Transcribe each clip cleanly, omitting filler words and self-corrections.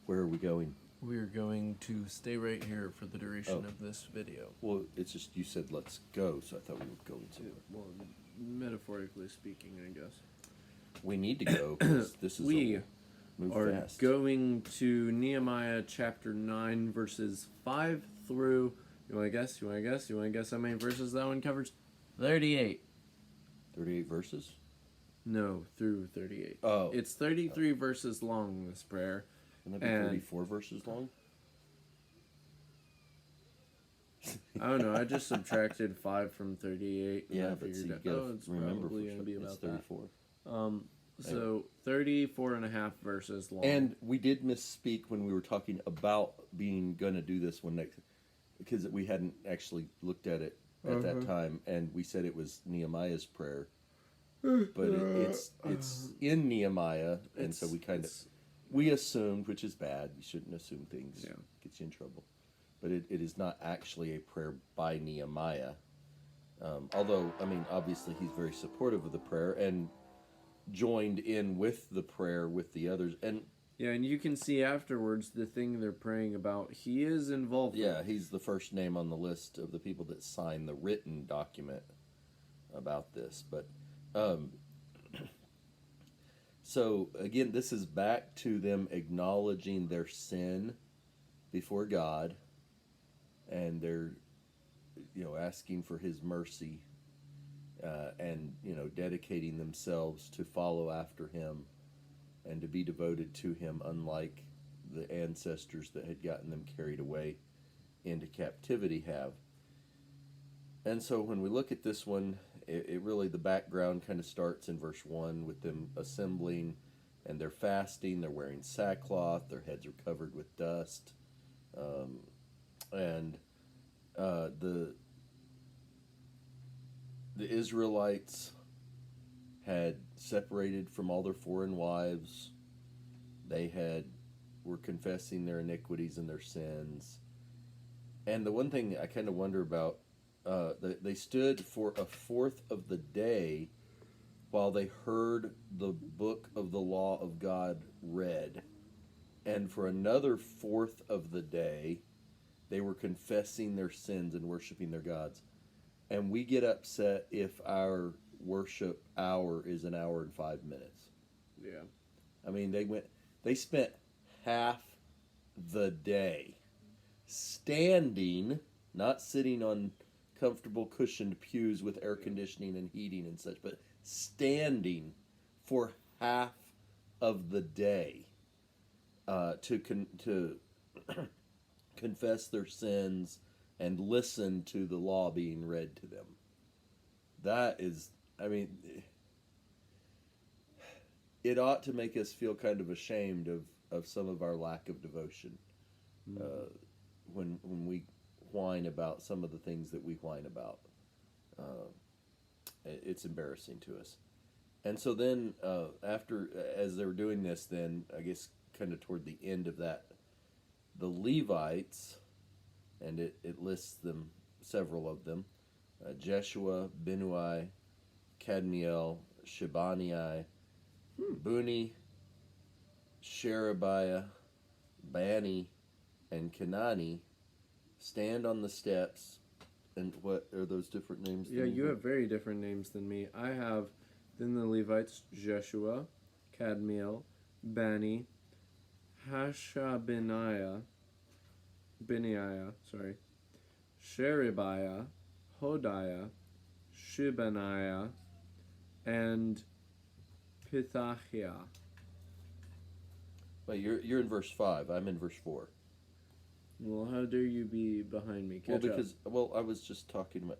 Where are we going? We're going to stay right here for the duration of this video. Well, it's just you said let's go, so I thought we were going somewhere. Well, metaphorically speaking, I guess. We need to go because this is We move are fast. going to Nehemiah chapter 9, verses 5 through... You want to guess? You want to guess how many verses that one covers? 38. 38 verses? No, through 38. Oh. It's 33 verses long, this prayer. Wouldn't that be 34 verses long? I don't know. I just subtracted 5 from 38. And Yeah, I but see, figured you out, gotta it's remember probably going to be about it's 34. that. So 34 and a half verses long. And we did misspeak when we were talking about going to do this one next, because we hadn't actually looked at it at that time, and we said it was Nehemiah's prayer, but it's in Nehemiah, and so we assumed, which is bad. You shouldn't assume things; gets you in trouble. But it is not actually a prayer by Nehemiah, although I mean, obviously he's very supportive of the prayer and joined in with the prayer with the others, and you can see afterwards the thing they're praying about. He is involved. Yeah, he's the first name on the list of the people that signed the written document about this. But so again, this is back to them acknowledging their sin before God, and they're asking for His mercy. And dedicating themselves to follow after Him and to be devoted to Him, unlike the ancestors that had gotten them carried away into captivity have. And so when we look at this one, it really, the background kind of starts in verse 1 with them assembling, and they're fasting, they're wearing sackcloth, their heads are covered with dust, and the Israelites had separated from all their foreign wives. They were confessing their iniquities and their sins. And the one thing I kind of wonder about, they stood for a fourth of the day while they heard the book of the law of God read. And for another fourth of the day, they were confessing their sins and worshiping their gods. And we get upset if our worship hour is an hour and 5 minutes. Yeah. I mean, they spent half the day standing, not sitting on comfortable cushioned pews with air conditioning and heating and such, but standing for half of the day to confess their sins and listen to the law being read to them. That is, I mean, it ought to make us feel kind of ashamed of some of our lack of devotion when we whine about some of the things that we whine about. It's embarrassing to us. And so then, as they were doing this, then, I guess kind of toward the end of that, the Levites, and it lists them, several of them, Jeshua, Binnui, Kadmiel, Shebaniah, Buni, Sherebiah, Bani, and Kenani, stand on the steps. And what are those different names? Yeah, you have very different names than me. I have, then the Levites, Jeshua, Kadmiel, Bani, Hashabaniah, Sherebiah, Hodiah, Shebaniah, and Pithahiah. Wait, you're in verse 5. I'm in verse 4. Well, how dare you be behind me? Catch up. I was just talking about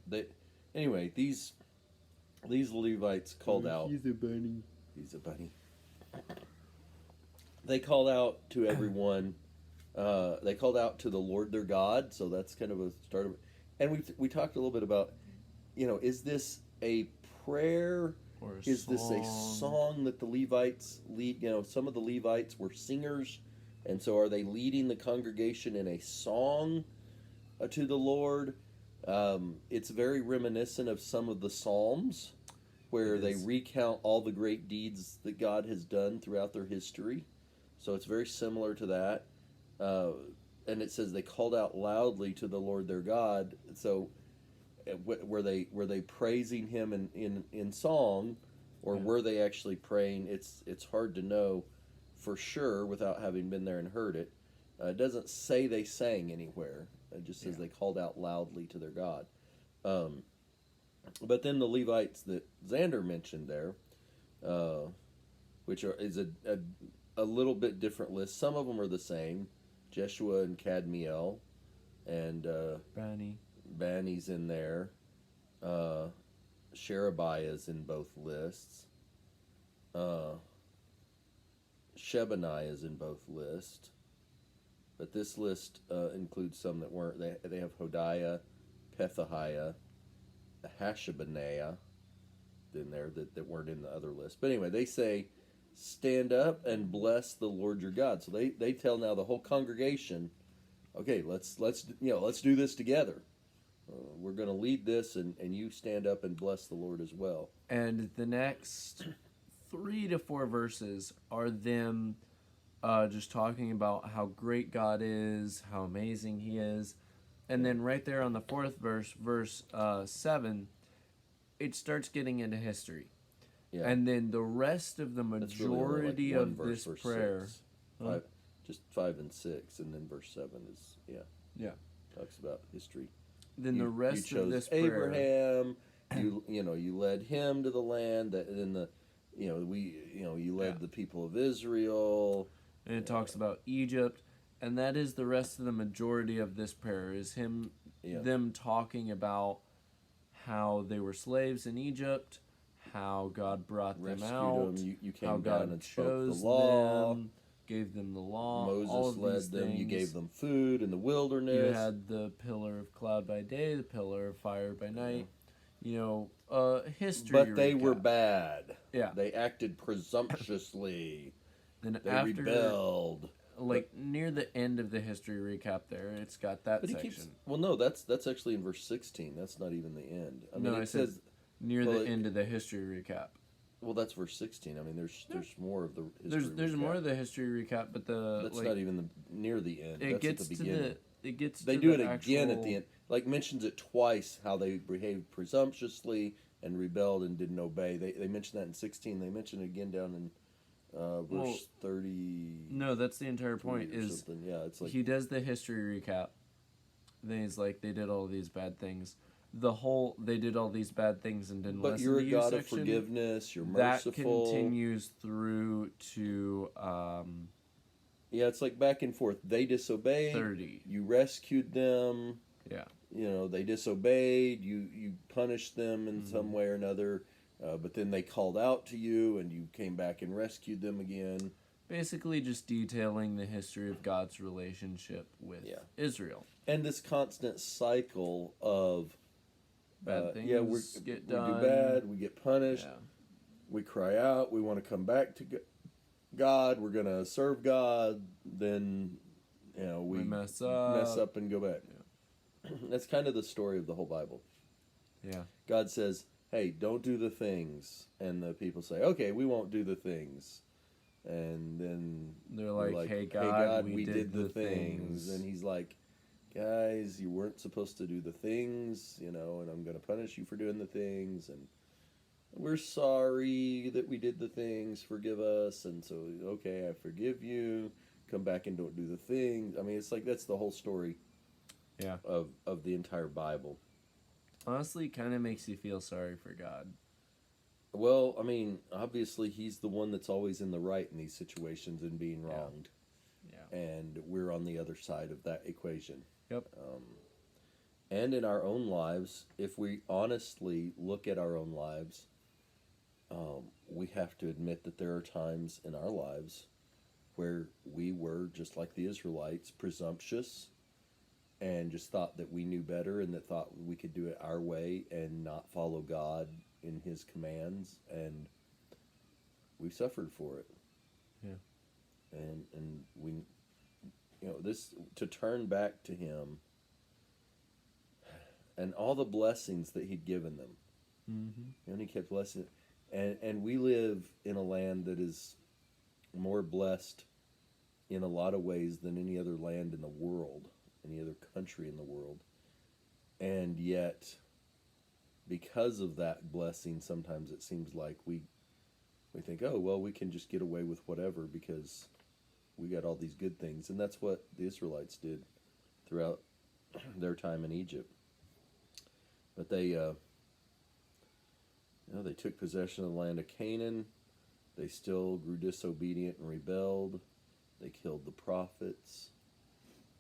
anyway, these Levites called out. He's a bunny. He's a bunny. They called out to everyone. They called out to the Lord their God. So that's kind of a start of it. And we talked a little bit about, is this a prayer? Or Is this a song that the Levites lead? Some of the Levites were singers, and so are they leading the congregation in a song to the Lord? It's very reminiscent of some of the Psalms, where they recount all the great deeds that God has done throughout their history. So it's very similar to that. uh, and it says they called out loudly to the Lord their God. So were they praising him in song, or Yeah. were they actually praying? It's hard to know for sure without having been there and heard it. It doesn't say they sang anywhere. It just says Yeah. they called out loudly to their God. Um, but then the Levites that Xander mentioned there, uh, is a little bit different list. Some of them are the same. Jeshua and Kadmiel, and Benny. Bani's in there. Uh, Sherebiah's in both lists. Uh, Shebaniah is in both lists. But this list includes some that weren't. They have Hodiah, Pethahiah, Hashabaniah in there that weren't in the other list. But anyway, they say, stand up and bless the Lord your God. So they tell now the whole congregation, okay, let's do this together. We're going to lead this, and you stand up and bless the Lord as well. And the next 3 to 4 verses are them just talking about how great God is, how amazing He is. And then right there on the 4th verse, verse 7, it starts getting into history. Yeah. And then the rest of the That's really only like majority one of verse, this verse prayer. 6. Five, just 5 and 6, and then verse 7 is Yeah. talks about history. Then the rest you of chose this prayer. Abraham. You led him to the land that in the you led the people of Israel. And it talks about Egypt. And that is the rest of the majority of this prayer is them talking about how they were slaves in Egypt, how God brought them Rescued out, them. You came how down God and spoke the chose law. them, gave them the law. Moses all of led these them. things. You gave them food in the wilderness. You had the pillar of cloud by day, the pillar of fire by night. History. But they recap. were bad. Yeah. They acted presumptuously. Then They after, rebelled. near the end of the history recap, there it's got that But section. No, that's actually in verse 16. That's not even the end. I mean, it says near the end of the history recap. Well, that's verse 16. I mean, there's more of the history. There's more of the history recap, but that's not even near the end. It That's gets at the beginning. They do it again at the end. Like mentions it twice how they behaved presumptuously and rebelled and didn't obey. They mention that in 16. They mention it again down in verse 30. No, that's the entire point. Is it's like he does the history recap. Then he's like, they did all these bad things. They did all these bad things and didn't listen to you. But you're a God of section, forgiveness. You're that merciful. That continues through to. It's like back and forth. They disobeyed. 30. You rescued them. Yeah. They disobeyed. You punished them in some way or another. But then they called out to you, and you came back and rescued them again. Basically, just detailing the history of God's relationship with Israel. And this constant cycle of bad things we get done. We do bad, we get punished, we cry out, we want to come back to God, we're going to serve God, then we mess up and go back. Yeah. That's kind of the story of the whole Bible. Yeah. God says, hey, don't do the things. And the people say, okay, we won't do the things. And then they're like, hey, God, we did the things. And he's like, guys, you weren't supposed to do the things, and I'm going to punish you for doing the things. And we're sorry that we did the things. Forgive us. And so, okay, I forgive you. Come back and don't do the things. I mean, it's like that's the whole story of the entire Bible. Honestly, it kind of makes you feel sorry for God. Well, I mean, obviously he's the one that's always in the right in these situations and being wronged. Yeah. And we're on the other side of that equation. Yep. And in our own lives, if we honestly look at our own lives, we have to admit that there are times in our lives where we were, just like the Israelites, presumptuous and just thought that we knew better and that thought we could do it our way and not follow God in his commands, and we suffered for it. Yeah. And we, this, to turn back to him and all the blessings that he'd given them. Mm-hmm. And he kept blessing it. And we live in a land that is more blessed in a lot of ways than any other land in the world, any other country in the world. And yet, because of that blessing, sometimes it seems like we think, oh, well, we can just get away with whatever because we got all these good things. And that's what the Israelites did throughout their time in Egypt. But they took possession of the land of Canaan. They still grew disobedient and rebelled. They killed the prophets.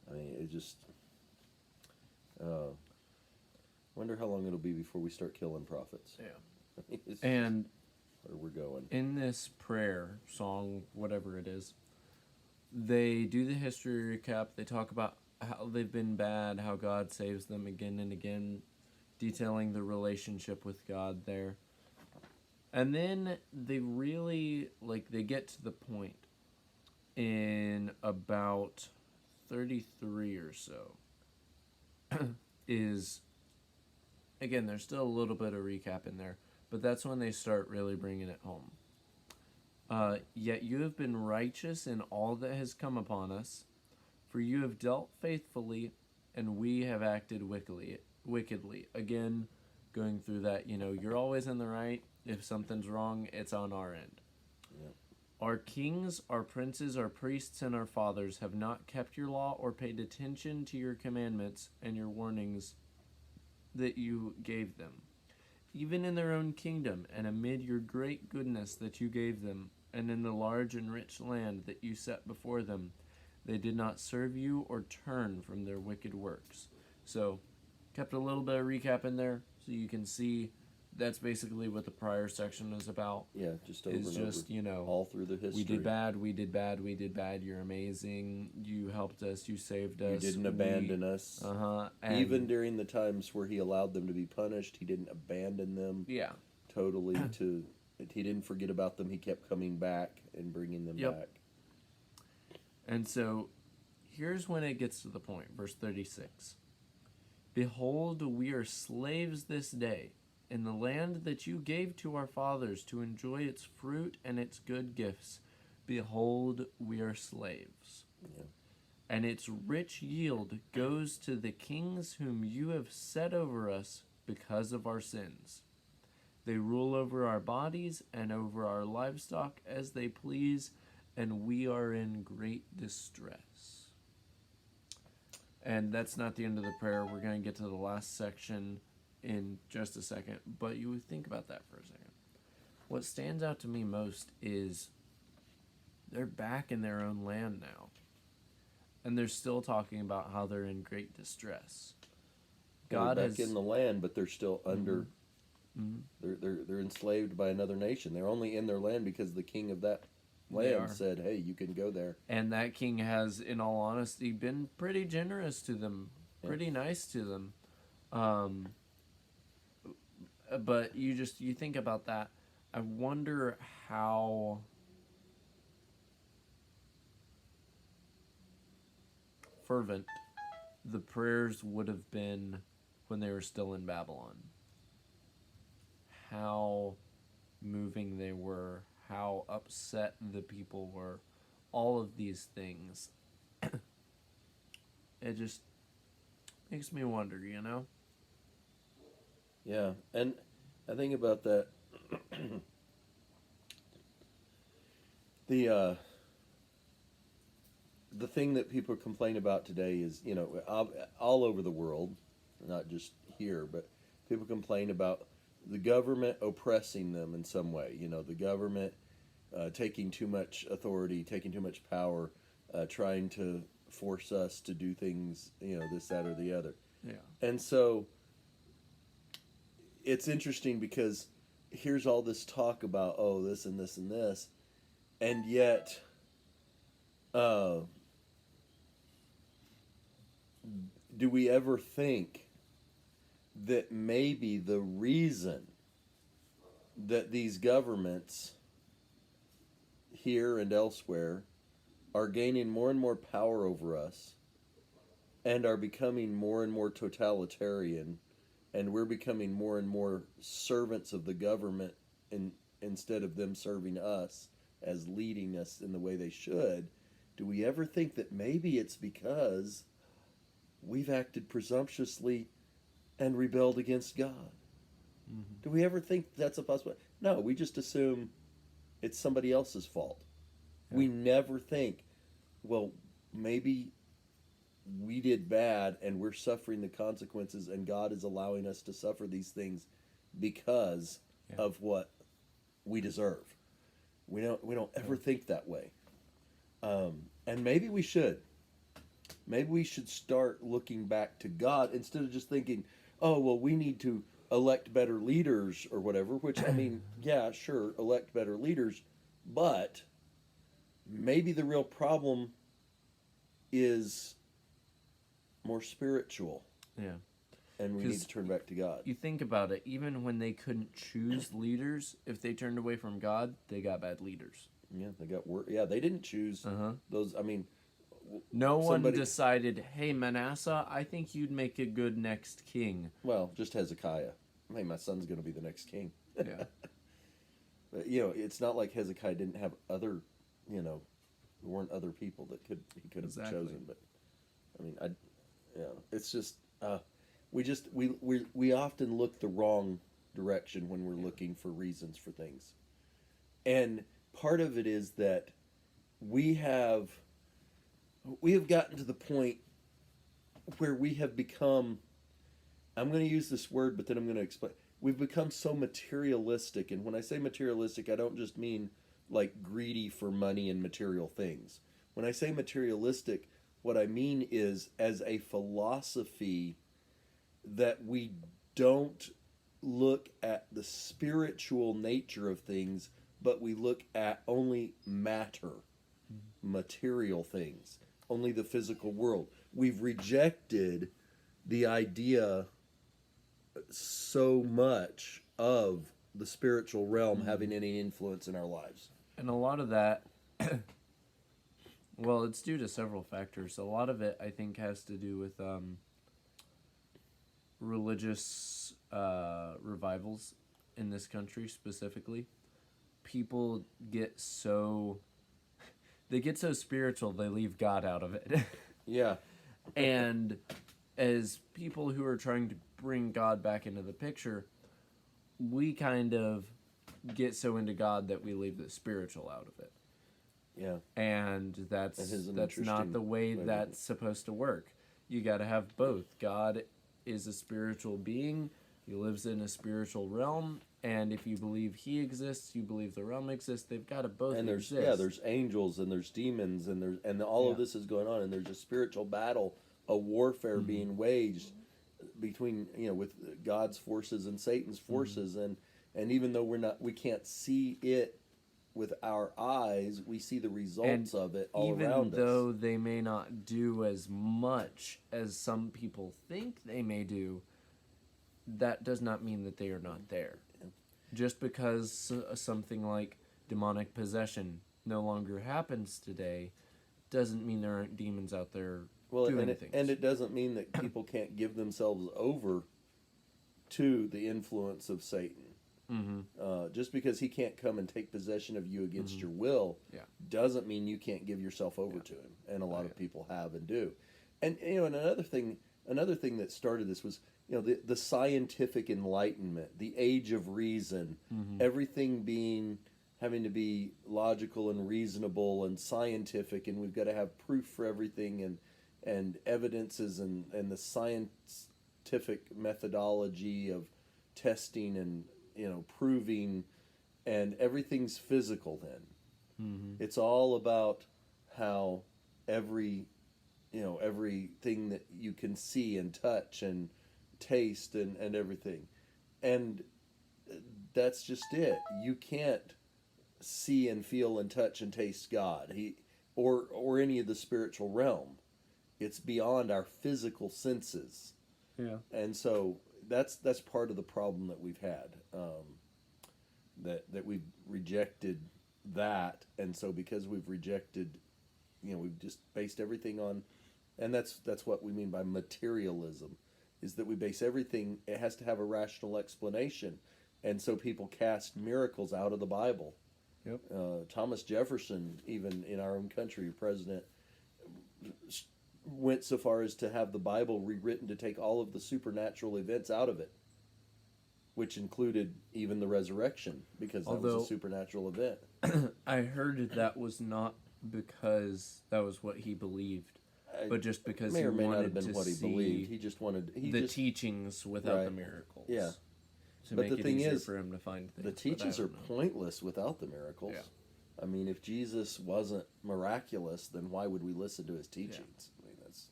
I mean, it just... wonder how long it'll be before we start killing prophets. Yeah. It's And where we're going. in this prayer, song, whatever it is, they do the history recap. They talk about how they've been bad, how God saves them again and again, detailing the relationship with God there. And then they really, they get to the point in about 33 or so is, again, there's still a little bit of recap in there, but that's when they start really bringing it home. Yet you have been righteous in all that has come upon us, for you have dealt faithfully, and we have acted wickedly. Again, going through that, you're always in the right. If something's wrong, it's on our end. Yep. Our kings, our princes, our priests, and our fathers have not kept your law or paid attention to your commandments and your warnings that you gave them. Even in their own kingdom, and amid your great goodness that you gave them, and in the large and rich land that you set before them, they did not serve you or turn from their wicked works. So, kept a little bit of recap in there, so you can see that's basically what the prior section is about. Yeah, just over is and just, over. All through the history. We did bad, you're amazing, you helped us, you saved us. You didn't abandon us. Even during the times where he allowed them to be punished, he didn't abandon them. Yeah. Totally he didn't forget about them. He kept coming back and bringing them back. And so, here's when it gets to the point, verse 36. Behold, we are slaves this day, in the land that you gave to our fathers to enjoy its fruit and its good gifts. Behold, we are slaves. Yeah. And its rich yield goes to the kings whom you have set over us because of our sins. They rule over our bodies and over our livestock as they please, and we are in great distress. And that's not the end of the prayer. We're going to get to the last section in just a second, but you would think about that for a second. What stands out to me most is they're back in their own land now, and they're still talking about how they're in great distress. God they're back in the land, but they're still under. They're enslaved by another nation. They're only in their land because the king of that land said, "Hey, you can go there." And that king has, in all honesty, been pretty generous to them, pretty nice to them. But you think about that. I wonder how fervent the prayers would have been when they were still in Babylon. How moving they were, how upset the people were, all of these things. It just makes me wonder, Yeah, and I think about that. The thing that people complain about today is, all over the world, not just here, but people complain about the government oppressing them in some way. The government taking too much authority, taking too much power, trying to force us to do things, this, that, or the other. Yeah. And so it's interesting because here's all this talk about, this and this and this, and yet do we ever think that maybe the reason that these governments here and elsewhere are gaining more and more power over us and are becoming more and more totalitarian, and we're becoming more and more servants of the government instead of them serving us as leading us in the way they should? do we ever think that maybe it's because we've acted presumptuously and rebelled against God? Mm-hmm. Do we ever think that's a possibility? No, we just assume it's somebody else's fault. Yeah. We never think, well, maybe we did bad and we're suffering the consequences, and God is allowing us to suffer these things because of what we deserve. We don't ever think that way. And maybe we should. Maybe we should start looking back to God instead of just thinking, oh, well, we need to elect better leaders or whatever, which, I mean, yeah, sure, elect better leaders, but maybe the real problem is more spiritual. Yeah. And we need to turn back to God. You think about it, even when they couldn't choose leaders, if they turned away from God, they got bad leaders. Yeah, they got work. Yeah, they didn't choose those. I mean, no one decided, hey, Manasseh, I think you'd make a good next king. Well, just Hezekiah. Hey, my son's going to be the next king. Yeah. But, it's not like Hezekiah didn't have other, there weren't other people that he could have chosen. But, I mean, it's just, we often look the wrong direction when we're looking for reasons for things. And part of it is that we have gotten to the point where we have become, I'm going to use this word, but then I'm going to explain. We've become so materialistic. And when I say materialistic, I don't just mean like greedy for money and material things. When I say materialistic, what I mean is as a philosophy that we don't look at the spiritual nature of things, but we look at only matter, material things, only the physical world. We've rejected the idea so much of the spiritual realm having any influence in our lives. And a lot of that, well, it's due to several factors. A lot of it, I think, has to do with religious revivals in this country specifically. People get so spiritual they leave God out of it. Yeah. And as people who are trying to bring God back into the picture, we kind of get so into God that we leave the spiritual out of it. Yeah. And that's not the way that's supposed to work. You got to have both. God is a spiritual being. He lives in a spiritual realm, and if you believe he exists, you believe the realm exists. They've got to both exist. There's angels and there's demons and all of this is going on, and there's a spiritual battle, a warfare being waged between with God's forces and Satan's forces, and even though we can't see it with our eyes, we see the results of it all around us. Even though they may not do as much as some people think they may do, that does not mean that they are not there. Yeah. Just because something like demonic possession no longer happens today doesn't mean there aren't demons out there doing things. And it doesn't mean that people can't give themselves over to the influence of Satan. Mm-hmm. Just because he can't come and take possession of you against your will doesn't mean you can't give yourself over to him. And a lot of people have and do. And and another thing that started this was the scientific enlightenment, the age of reason, everything having to be logical and reasonable and scientific, and we've got to have proof for everything and evidences and the scientific methodology of testing and proving, and everything's physical then. It's all about how everything that you can see and touch and taste and everything, and that's just it. You can't see and feel and touch and taste God or any of the spiritual realm. It's beyond our physical senses. Yeah. And so that's part of the problem that we've had, that we've rejected that, and so because we've rejected, we've just based everything on, and that's what we mean by materialism, is that we base everything, it has to have a rational explanation, and so people cast miracles out of the Bible Yep. Thomas Jefferson, even in our own country, president, went so far as to have the Bible rewritten to take all of the supernatural events out of it, which included even the resurrection, because that was Although a supernatural event. I heard that was not because that was what he believed, but just because May he or may not have wanted been to what he see believed. He just wanted the teachings without the Right. miracles. Yeah. To But make the it thing easier is, for him to find things. the but I teachings are don't know. pointless without the miracles. Yeah. I mean, if Jesus wasn't miraculous, then why would we listen to his teachings? I mean, that's.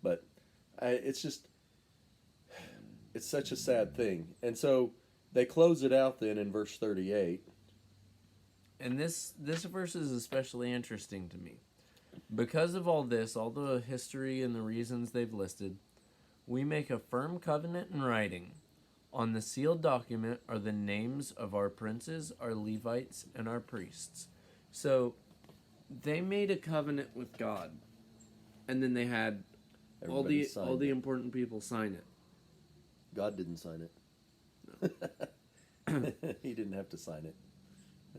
But it's just, it's such a sad thing. And so they close it out then in verse 38. And this verse is especially interesting to me. Because of all this, all the history and the reasons they've listed, we make a firm covenant in writing. On the sealed document are the names of our princes, our Levites, and our priests. So they made a covenant with God, and then they had all Everybody the signed it. important people sign it. God didn't sign it. He didn't have to sign it.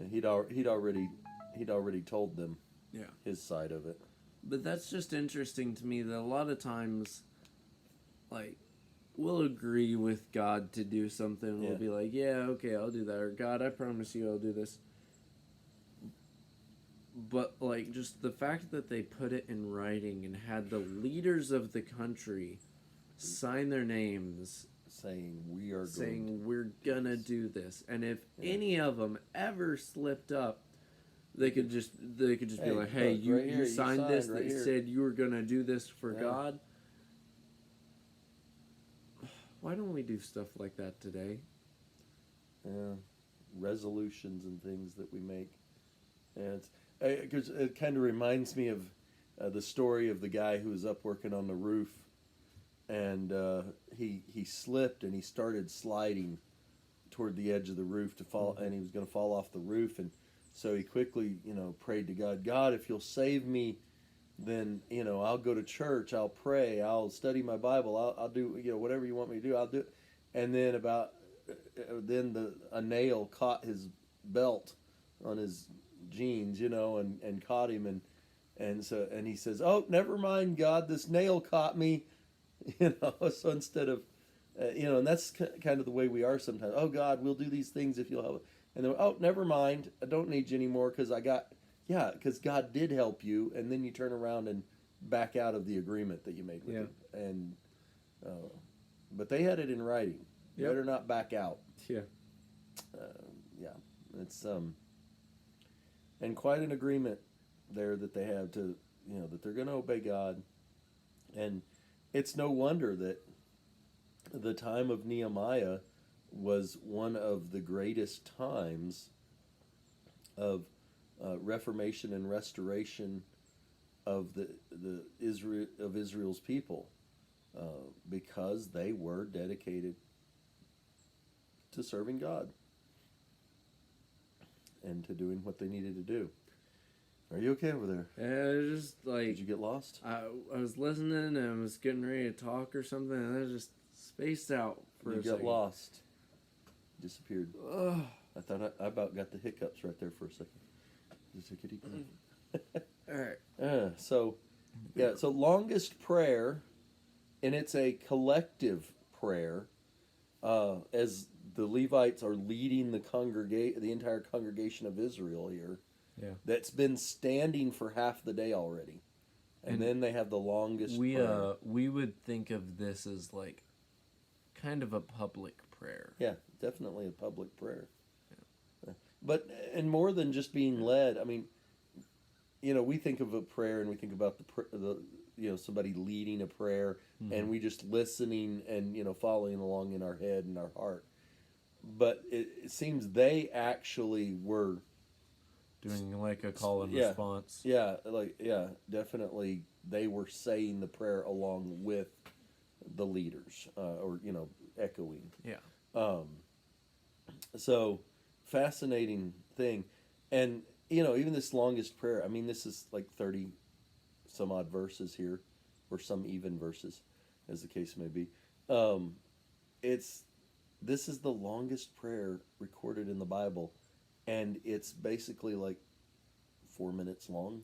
He'd already told them Yeah. his side of it. But that's just interesting to me that a lot of times, like, we'll agree with God to do something. Yeah. We'll be like, yeah, okay, I'll do that. Or, God, I promise you I'll do this. But, like, just the fact that they put it in writing and had the leaders of the country sign their names Saying we are saying, we're gonna do this. And if Yeah. any of them ever slipped up, they could just be Hey, like, hey, look, you, right here, you you signed signed this right that here." said you were gonna do this for Yeah. God. Why don't we do stuff like that today? Resolutions and things that we make. And because it kind of reminds me of the story of the guy who was up working on the roof, and he slipped and he started sliding toward the edge of the roof to fall, and he was going to fall off the roof, and so he quickly prayed to God. God, if you'll save me, then I'll go to church, I'll pray, I'll study my Bible, I'll do whatever you want me to do, I'll do it. And then a nail caught his belt on his jeans, and caught him, and he says, "Oh, never mind, God, this nail caught me," So instead of, and that's kind of the way we are sometimes. Oh, God, we'll do these things if you'll help. And then, oh, never mind, I don't need you anymore because because God did help you, and then you turn around and back out of the agreement that you made with him. And but they had it in writing. Yep. Better not back out. Yeah. It's and quite an agreement there that they have to that they're going to obey God, and it's no wonder that the time of Nehemiah was one of the greatest times of reformation and restoration of Israel's people, because they were dedicated to serving God and to doing what they needed to do. Are you okay over there? Yeah, just like Did you get lost? I was listening and I was getting ready to talk or something, and I just spaced out for You a got second. lost. Disappeared. Ugh. I thought I about got the hiccups right there for a second. Just take a deep breath. All right. So longest prayer, and it's a collective prayer, as the Levites are leading the entire congregation of Israel here. Yeah. That's been standing for half the day already, and then they have the longest prayer. We would think of this as like kind of a public prayer. Yeah, definitely a public prayer. Yeah. But and more than just being led, I mean, we think of a prayer and we think about the somebody leading a prayer, and we just listening and following along in our head and our heart. But it seems they actually were Doing like a call and Yeah. response. Definitely they were saying the prayer along with the leaders, or echoing. Yeah. So fascinating thing, and even this longest prayer. I mean, this is like 30 some odd verses here, or some even verses, as the case may be. This is the longest prayer recorded in the Bible, and it's basically like 4 minutes long.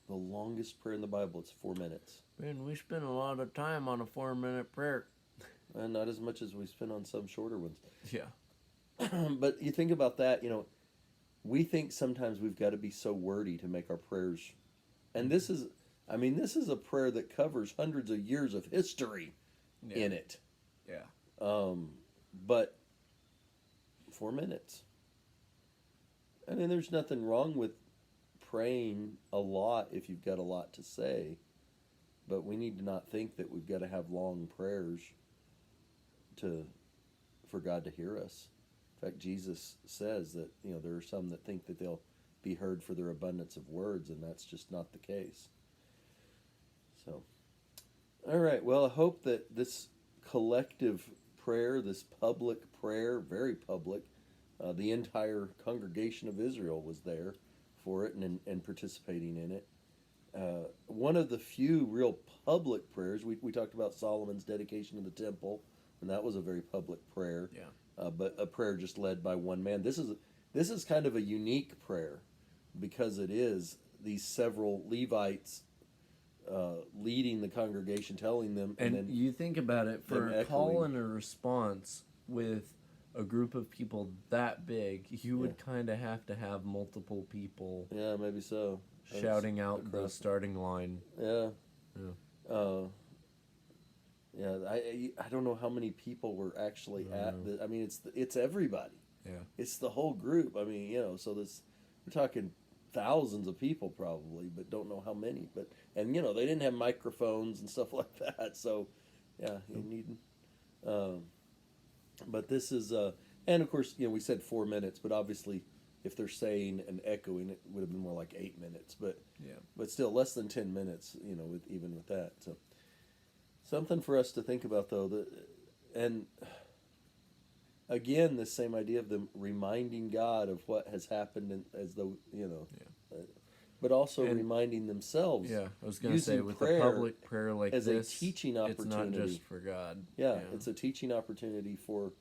The longest prayer in the Bible, it's 4 minutes. Man, we spend a lot of time on a 4-minute prayer. And not as much as we spend on some shorter ones. Yeah. But you think about that, we think sometimes we've got to be so wordy to make our prayers. And this is a prayer that covers hundreds of years of history in it. Yeah. But 4 minutes. I mean, there's nothing wrong with praying a lot if you've got a lot to say. But we need to not think that we've got to have long prayers for God to hear us. In fact, Jesus says that there are some that think that they'll be heard for their abundance of words, and that's just not the case. So, all right. Well, I hope that this collective prayer, this public prayer, very public, the entire congregation of Israel was there for it and participating in it. One of the few real public prayers, we talked about Solomon's dedication of the temple, and that was a very public prayer. Yeah. But a prayer just led by one man. This is kind of a unique prayer because it is these several Levites leading the congregation, telling them, And then you think about it, for a call and a response with a group of people that big, you would kind of have to have multiple people. Yeah, maybe so. Shouting out the starting line. Yeah. Yeah. Yeah, I don't know how many people were actually at the. I mean, it's everybody. Yeah. It's the whole group. I mean, so we're talking thousands of people probably, but don't know how many. And they didn't have microphones and stuff like that. So, yeah, you need. But this is and of course we said 4 minutes, but obviously if they're saying and echoing, it would have been more like 8 minutes. But still less than 10 minutes. Even with that. So. Something for us to think about, though, and again, the same idea of them reminding God of what has happened, as though but also reminding themselves. Yeah, I was going to say, with a public prayer like as this, a teaching opportunity. It's not just for God. Yeah, it's a teaching opportunity for,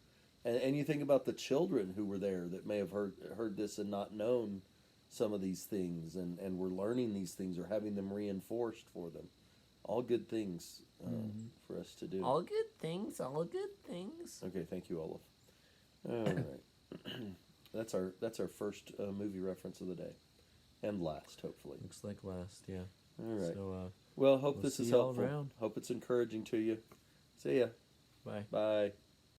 and you think about the children who were there that may have heard this and not known some of these things, and were learning these things or having them reinforced for them. All good things for us to do. All good things. Okay, thank you, Olaf. All right, that's our first movie reference of the day, and last, hopefully. Looks like last, yeah. All right. So, well, hope this is helpful. Hope it's encouraging to you. See ya. Bye. Bye.